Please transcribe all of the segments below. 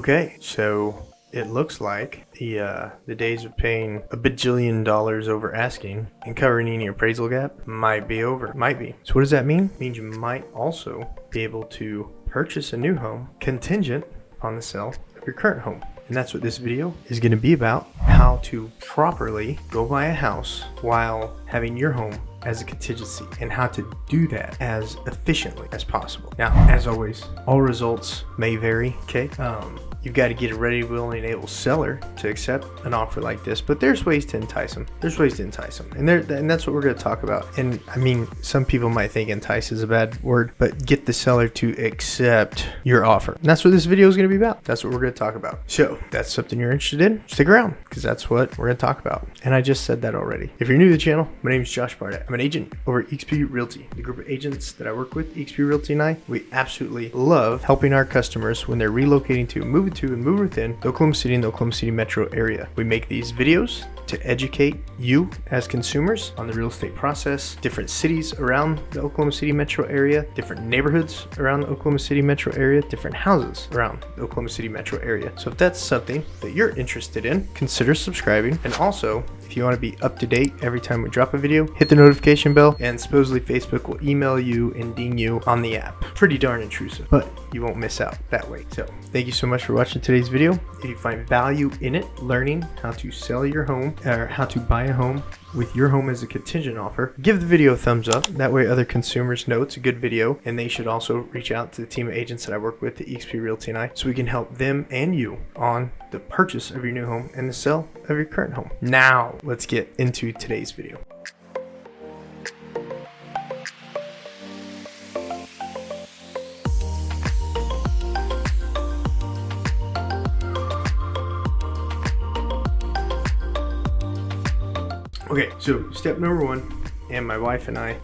Okay, so it looks like the days of paying $1 bajillion over asking and covering any appraisal gap might be over. Might be. So what does that mean? It means you might also be able to purchase a new home contingent on the sale of your current home. And that's what this video is going to be about: how to properly go buy a house while having your home as a contingency, and how to do that as efficiently as possible. Now, as always, all results may vary, okay? You've got to get a ready, willing, and able seller to accept an offer like this, but there's ways to entice them. And that's what we're going to talk about. And I mean, some people might think entice is a bad word, but get the seller to accept your offer. And that's what this video is going to be about. That's what we're going to talk about. So if that's something you're interested in, stick around, because that's what we're going to talk about. And I just said that already. If you're new to the channel, my name is Josh Barnett. I'm an agent over at eXp Realty. The group of agents that I work with, eXp Realty and I, we absolutely love helping our customers when they're relocating to, moving to, and moving within the Oklahoma City and the Oklahoma City metro area. We make these videos to educate you as consumers on the real estate process, different cities around the Oklahoma City metro area, different neighborhoods around the Oklahoma City metro area, different houses around the Oklahoma City metro area. So if that's something that you're interested in, consider subscribing. And also, if you want to be up to date every time we drop a video, hit the notification bell, and supposedly Facebook will email you and ding you on the app. Pretty darn intrusive, but you won't miss out that way. So thank you so much for watching today's video. If you find value in it, learning how to sell your home or how to buy a home with your home as a contingent offer, give the video a thumbs up. That way other consumers know it's a good video, and they should also reach out to the team of agents that I work with at eXp Realty and I, so we can help them and you on the purchase of your new home and the sale of your current home. Now let's get into today's video. Okay, so step number one, and my wife and I,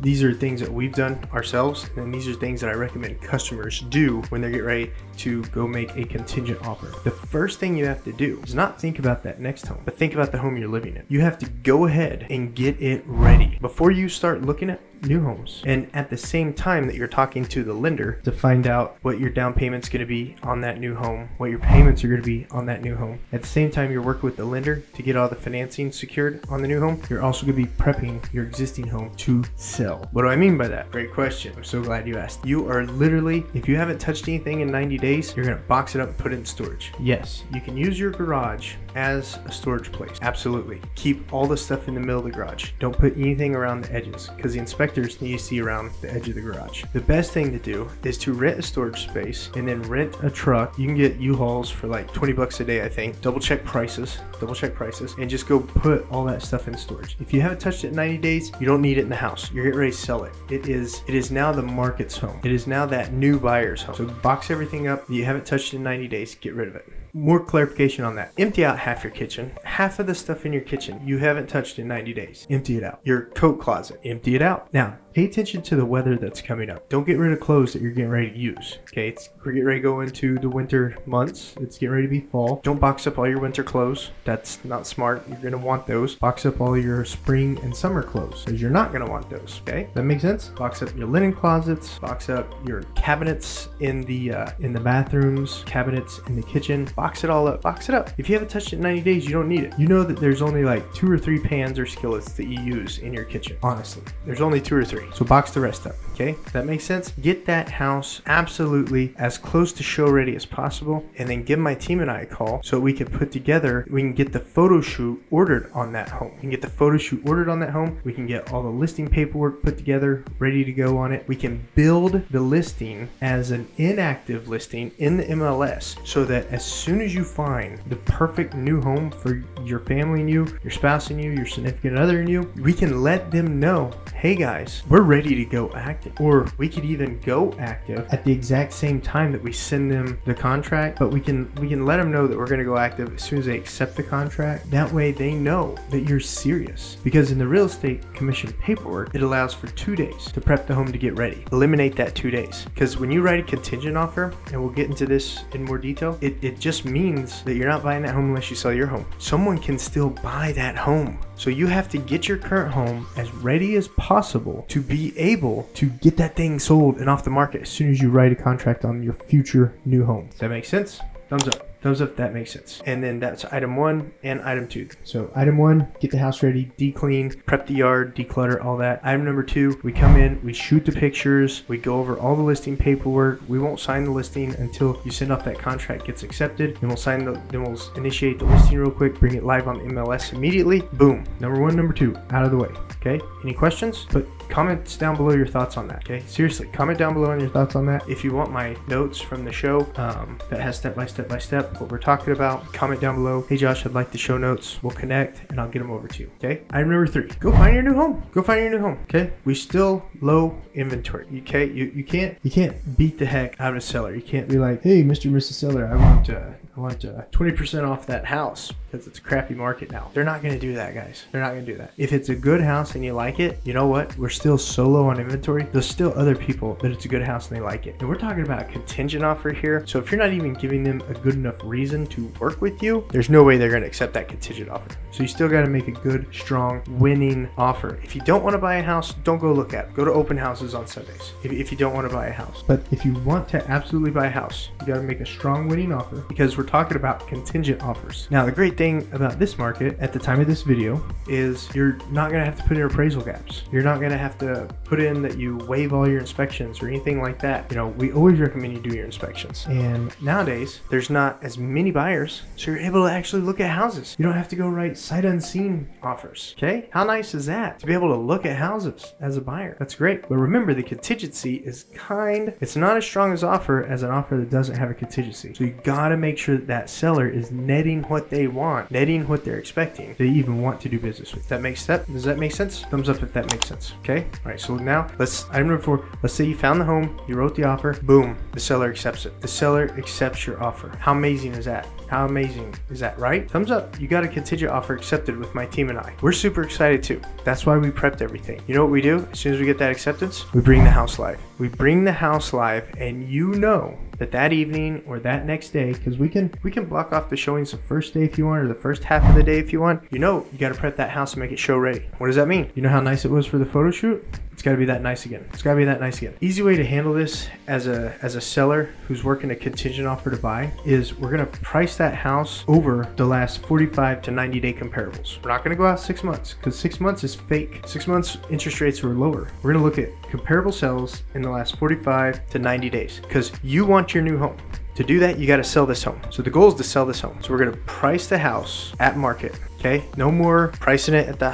these are things that we've done ourselves, and these are things that I recommend customers do when they get ready to go make a contingent offer. The first thing you have to do is not think about that next home, but think about the home you're living in. You have to go ahead and get it ready before you start looking at new homes, and at the same time that you're talking to the lender to find out what your down payment's going to be on that new home, what your payments are going to be on that new home. At the same time you're working with the lender to get all the financing secured on the new home, you're also going to be prepping your existing home to sell. What do I mean by that? Great question. I'm so glad you asked. You are literally, if you haven't touched anything in 90 days, you're going to box it up and put it in storage. Yes, you can use your garage as a storage place. Absolutely. Keep all the stuff in the middle of the garage. Don't put anything around the edges, because the inspectors need to see around the edge of the garage. The best thing to do is to rent a storage space and then rent a truck. You can get U-Hauls for like 20 bucks a day, I think. Double check prices, and just go put all that stuff in storage. If you haven't touched it in 90 days, you don't need it in the house. You're getting ready to sell it. It is now the market's home. It is now that new buyer's home. So box everything up that you haven't touched in 90 days, get rid of it. More clarification on that. Empty out half your kitchen. Half of the stuff in your kitchen you haven't touched in 90 days. Empty it out. Your coat closet, empty it out. Now, pay attention to the weather that's coming up. Don't get rid of clothes that you're getting ready to use. Okay, we're getting ready to go into the winter months. It's getting ready to be fall. Don't box up all your winter clothes. That's not smart. You're going to want those. Box up all your spring and summer clothes, because you're not going to want those. Okay, that makes sense? Box up your linen closets. Box up your cabinets in the bathrooms, cabinets in the kitchen. Box it all up. Box it up. If you haven't touched it in 90 days, you don't need it. You know that there's only like 2 or 3 pans or skillets that you use in your kitchen. Honestly, there's only 2 or 3. So box the rest up. Okay, that makes sense? Get that house absolutely as close to show ready as possible, and then give my team and I a call so we can get the photo shoot ordered on that home. We can get the photo shoot ordered on that home. We can get all the listing paperwork put together, ready to go on it. We can build the listing as an inactive listing in the MLS, so that as soon as you find the perfect new home for your family and you, your spouse and you, your significant other and you, we can let them know, hey guys, we're ready to go active. Or we could even go active at the exact same time that we send them the contract, but we can let them know that we're going to go active as soon as they accept the contract. That way they know that you're serious, because in the real estate commission paperwork, it allows for 2 days to prep the home to get ready. Eliminate that 2 days, because when you write a contingent offer, and we'll get into this in more detail, it just means that you're not buying that home unless you sell your home. Someone can still buy that home. So you have to get your current home as ready as possible to be able to get that thing sold and off the market as soon as you write a contract on your future new home. Does that make sense? Thumbs up. Thumbs up if that makes sense. And then that's item 1 and item 2. So item 1, get the house ready, de-clean, prep the yard, declutter, all that. Item number 2, we come in, we shoot the pictures, we go over all the listing paperwork. We won't sign the listing until you send off that contract gets accepted. Then we'll initiate the listing real quick, bring it live on the MLS immediately. Boom. Number 1, number 2, out of the way. Okay. Any questions? Put comments down below your thoughts on that. Okay. Seriously, comment down below on your thoughts on that. If you want my notes from the show that has step by step what we're talking about, comment down below. Hey Josh, I'd like the show notes. We'll connect and I'll get them over to you. Okay. Item number 3, go find your new home. Go find your new home. Okay. We still low inventory. Okay. You can't beat the heck out of a seller. You can't be like, hey, Mr. and Mrs. Seller, I want 20% off that house because it's a crappy market now. They're not going to do that, guys. They're not going to do that. If it's a good house and you like it, you know what? We're still so low on inventory. There's still other people that it's a good house and they like it. And we're talking about a contingent offer here. So if you're not even giving them a good enough reason to work with you, there's no way they're going to accept that contingent offer. So you still got to make a good, strong, winning offer. If you don't want to buy a house, don't go look at it. Go to open houses on Sundays if you don't want to buy a house. But if you want to absolutely buy a house, you got to make a strong winning offer because we're talking about contingent offers. Now, the great thing about this market at the time of this video is you're not going to have to put in appraisal gaps. You're not going to have to put in that you waive all your inspections or anything like that. You know, we always recommend you do your inspections. And nowadays, there's not as many buyers, so you're able to actually look at houses. You don't have to go write sight unseen offers. Okay? How nice is that? To be able to look at houses as a buyer. That's great. But remember, the contingency is it's not as strong as offer as an offer that doesn't have a contingency. So you got to make sure that seller is netting what they want, netting what they're expecting. They even want to do business with. Does that make sense? Thumbs up if that makes sense. Okay. All right. So now item number 4. Let's say you found the home, you wrote the offer, boom, the seller accepts it. The seller accepts your offer. How amazing is that? How amazing is that, right? Thumbs up. You got a contingent offer accepted with my team and I. We're super excited too. That's why we prepped everything. You know what we do? As soon as we get that acceptance, we bring the house live. We bring the house live, and you know that evening or that next day, because we can block off the showings the first day if you want, or the first half of the day if you want. You know, you got to prep that house and make it show ready. What does that mean? You know how nice it was for the photo shoot? It's got to be that nice again. It's got to be that nice again. Easy way to handle this as a seller who's working a contingent offer to buy is we're going to price that house over the last 45 to 90 day comparables. We're not going to go out 6 months because 6 months is fake. 6 months interest rates are lower. We're going to look at comparable sales in the last 45 to 90 days because you want your new home. To do that, you got to sell this home. So the goal is to sell this home. So we're going to price the house at market. Okay, no more pricing it at the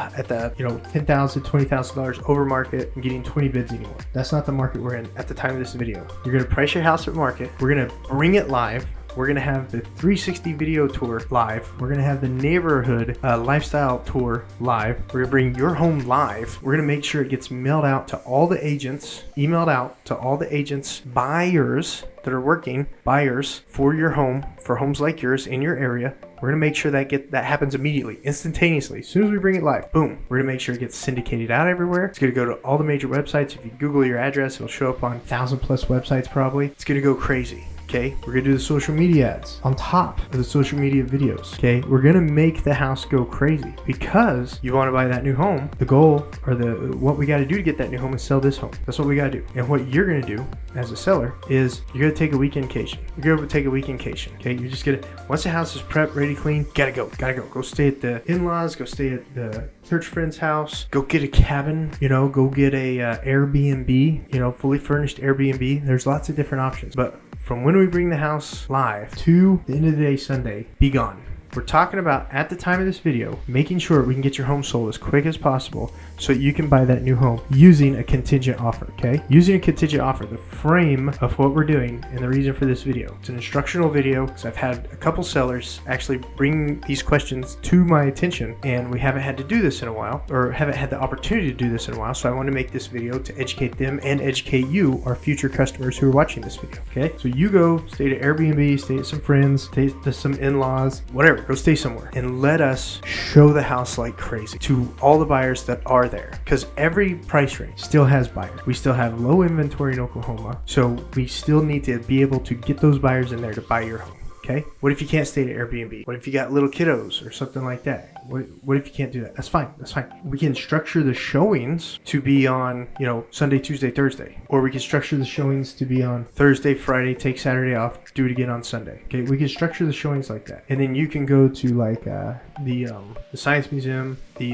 $10,000, $20,000 over market and getting 20 bids anymore. That's not the market we're in at the time of this video. You're going to price your house at market. We're going to bring it live. We're going to have the 360 video tour live. We're going to have the neighborhood lifestyle tour live. We're going to bring your home live. We're going to make sure it gets mailed out to all the agents, emailed out to all the agents, buyers that are working, buyers for your home, for homes like yours in your area. We're going to make sure that happens immediately, instantaneously. As soon as we bring it live, boom, we're going to make sure it gets syndicated out everywhere. It's going to go to all the major websites. If you Google your address, it'll show up on 1,000+ websites probably. It's going to go crazy. Okay, we're gonna do the social media ads on top of the social media videos. Okay, we're gonna make the house go crazy because you want to buy that new home. The goal or what we got to do to get that new home is sell this home. That's what we got to do. And what you're gonna do as a seller is you're gonna take a weekend vacation. You're gonna take a weekend vacation. Okay, you're just gonna once the house is prepped, ready, clean, gotta go. Go stay at the in-laws. Go stay at the church friend's house. Go get a cabin. Go get a Airbnb. Fully furnished Airbnb. There's lots of different options, but from when we bring the house live to the end of the day Sunday, be gone. We're talking about, at the time of this video, making sure we can get your home sold as quick as possible so you can buy that new home using a contingent offer, okay? Using a contingent offer, the frame of what we're doing and the reason for this video. It's an instructional video because I've had a couple sellers actually bring these questions to my attention, and we haven't had to do this in a while, or haven't had the opportunity to do this in a while, so I want to make this video to educate them and educate you, our future customers who are watching this video, okay? So you go stay at Airbnb, stay at some friends, stay at some in-laws, whatever. Go stay somewhere and let us show the house like crazy to all the buyers that are there, because every price range still has buyers. We still have low inventory in Oklahoma, so we still need to be able to get those buyers in there to buy your home. Okay. What if you can't stay at Airbnb? What if you got little kiddos or something like that? What if you can't do that? That's fine. That's fine. We can structure the showings to be on, Sunday, Tuesday, Thursday. Or we can structure the showings to be on Thursday, Friday, take Saturday off, do it again on Sunday. Okay. We can structure the showings like that. And then you can go to like the Science Museum, the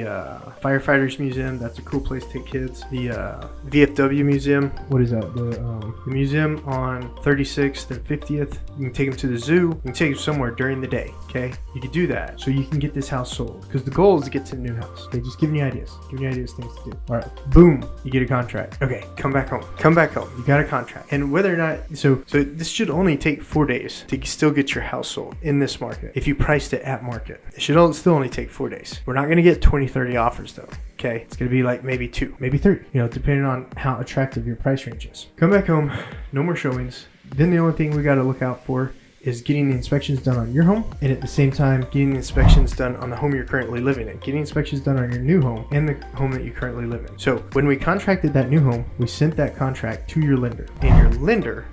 Firefighters Museum. That's a cool place to take kids. The VFW Museum. What is that? The museum on 36th and 50th. You can take them to the zoo. You can take them somewhere during the day. Okay. You can do that so you can get this house sold. Because the goal is to get to the new house. Okay, just giving you ideas. Giving you ideas, things to do. All right, boom, you get a contract. Okay, come back home. Come back home. You got a contract. And whether or not, so this should only take 4 days to still get your house sold in this market. If you priced it at market, it should still only take 4 days. We're not going to get 20, 30 offers though. Okay, it's going to be like maybe 2, maybe 3, depending on how attractive your price range is. Come back home, no more showings. Then the only thing we got to look out for is getting the inspections done on your home, and at the same time getting the inspections done on the home you're currently living in, getting inspections done on your new home and the home that you currently live in. So when we contracted that new home, we sent that contract to your lender, and your lender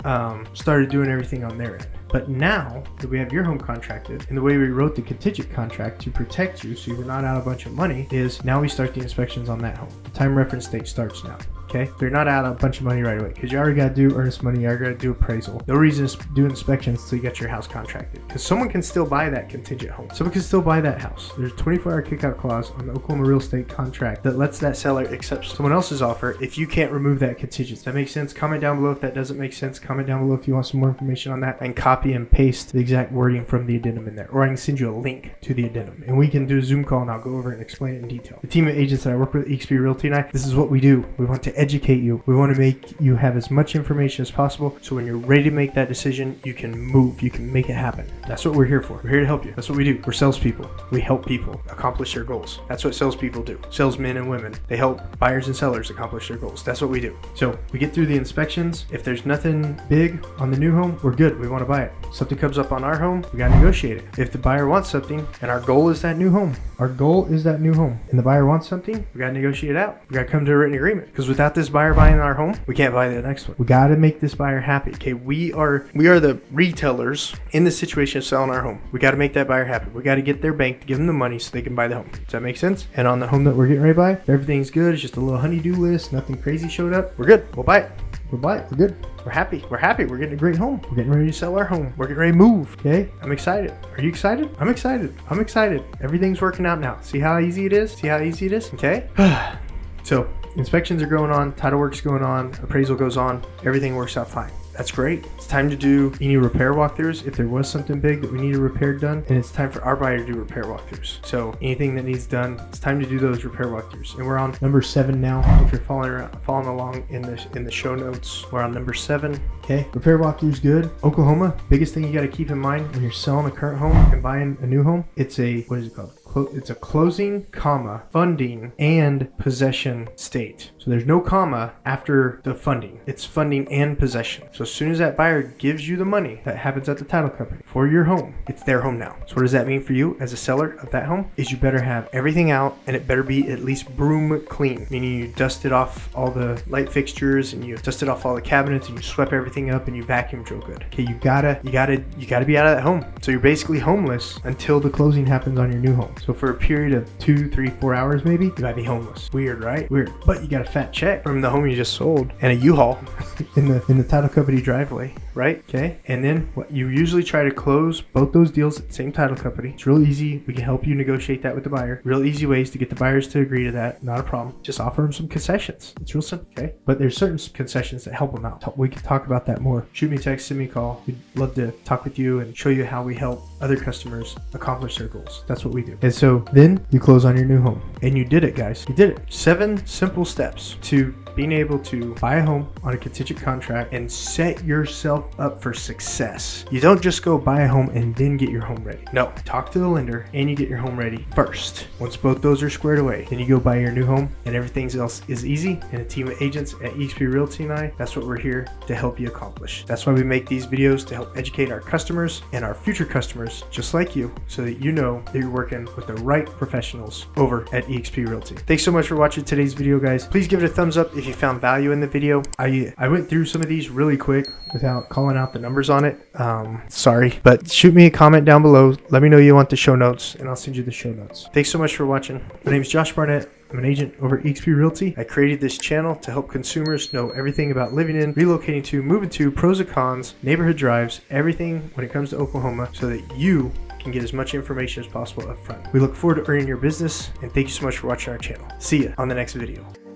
started doing everything on their end. But now that we have your home contracted, and the way we wrote the contingent contract to protect you so you're not out a bunch of money, is now we start the inspections on that home. The time reference date starts now. Okay, they're not out a bunch of money right away because you already got to do earnest money, you already got to do appraisal. No reason to do inspections until you get your house contracted, because someone can still buy that contingent home. Someone can still buy that house. There's a 24-hour kickout clause on the Oklahoma real estate contract that lets that seller accept someone else's offer if you can't remove that contingent. Does that make sense? Comment down below if that doesn't make sense. Comment down below if you want some more information on that, and copy and paste the exact wording from the addendum in there, or I can send you a link to the addendum and we can do a Zoom call and I'll go over it and explain it in detail. The team of agents that I work with, eXp Realty I, this is what we do. We want to educate you. We want to make you have as much information as possible, so when you're ready to make that decision, you can move, you can make it happen. That's what we're here for. We're here to help you. That's what we do. We're salespeople. We help people accomplish their goals. That's what salespeople do. Salesmen and women, they help buyers and sellers accomplish their goals. That's what we do. So we get through the inspections. If there's nothing big on the new home, we're good. We want to buy it. Something comes up on our home, we got to negotiate it. If the buyer wants something and our goal is that new home, and the buyer wants something, we got to negotiate it out. We got to come to a written agreement, because without this buyer buying our home, we can't buy the next one. We got to make this buyer happy. Okay, we are the retailers in the situation of selling our home. We got to make that buyer happy. We got to get their bank to give them the money so they can buy the home. Does that make sense? And on the home that we're getting ready to buy, if everything's good, it's just a little honey-do list, nothing crazy showed up, we're good. We'll buy it. We're good. We're happy. We're getting a great home. We're getting ready to sell our home. We're getting ready to move. Okay? I'm excited. Are you excited? I'm excited. Everything's working out now. See how easy it is? Okay? So inspections are going on, title work's going on, appraisal goes on, everything works out fine. That's great. It's time to do any repair walkthroughs if there was something big that we need a repair done, and it's time for our buyer to do repair walkthroughs. So anything that needs done, it's time to do those repair walkthroughs. And we're on number 7 now. If you're following along in the show notes, we're on number 7. Okay, repair walkthroughs good. Oklahoma, biggest thing you got to keep in mind when you're selling a current home and buying a new home, it's a, what is it called? It's a closing, comma, funding, and possession state. So there's no comma after the funding. It's funding and possession. So as soon as that buyer gives you the money, that happens at the title company for your home, it's their home now. So what does that mean for you as a seller of that home? Is you better have everything out, and it better be at least broom clean, meaning you dusted off all the light fixtures and you dusted off all the cabinets and you swept everything up and you vacuumed real good. Okay, you gotta be out of that home. So you're basically homeless until the closing happens on your new home. So for a period of 2, 3, 4 hours maybe, you might be homeless. Weird, right? Weird. But you got a fat check from the home you just sold and a U-Haul in the title company driveway, right? Okay. And then what you usually try to close both those deals at the same title company. It's real easy. We can help you negotiate that with the buyer. Real easy ways to get the buyers to agree to that. Not a problem. Just offer them some concessions. It's real simple. Okay. But there's certain concessions that help them out. We can talk about that more. Shoot me a text, send me a call. We'd love to talk with you and show you how we help other customers accomplish their goals. That's what we do. And so then you close on your new home. And you did it, guys. You did it. 7 simple steps to being able to buy a home on a contingent contract and set yourself up for success. You don't just go buy a home and then get your home ready. No, talk to the lender and you get your home ready first. Once both those are squared away, then you go buy your new home and everything else is easy. And a team of agents at eXp Realty I, that's what we're here to help you accomplish. That's why we make these videos, to help educate our customers and our future future customers just like you so that you know that you're working with the right professionals over at eXp Realty. Thanks so much for watching today's video, guys. Please give it a thumbs up if you found value in the video. I went through some of these really quick without calling out the numbers on it. Sorry, but shoot me a comment down below. Let me know you want the show notes and I'll send you the show notes. Thanks so much for watching. My name is Josh Barnett. I'm an agent over at eXp Realty. I created this channel to help consumers know everything about living in, relocating to, moving to, pros and cons, neighborhood drives, everything when it comes to Oklahoma, so that you can get as much information as possible up front. We look forward to earning your business, and thank you so much for watching our channel. See ya on the next video.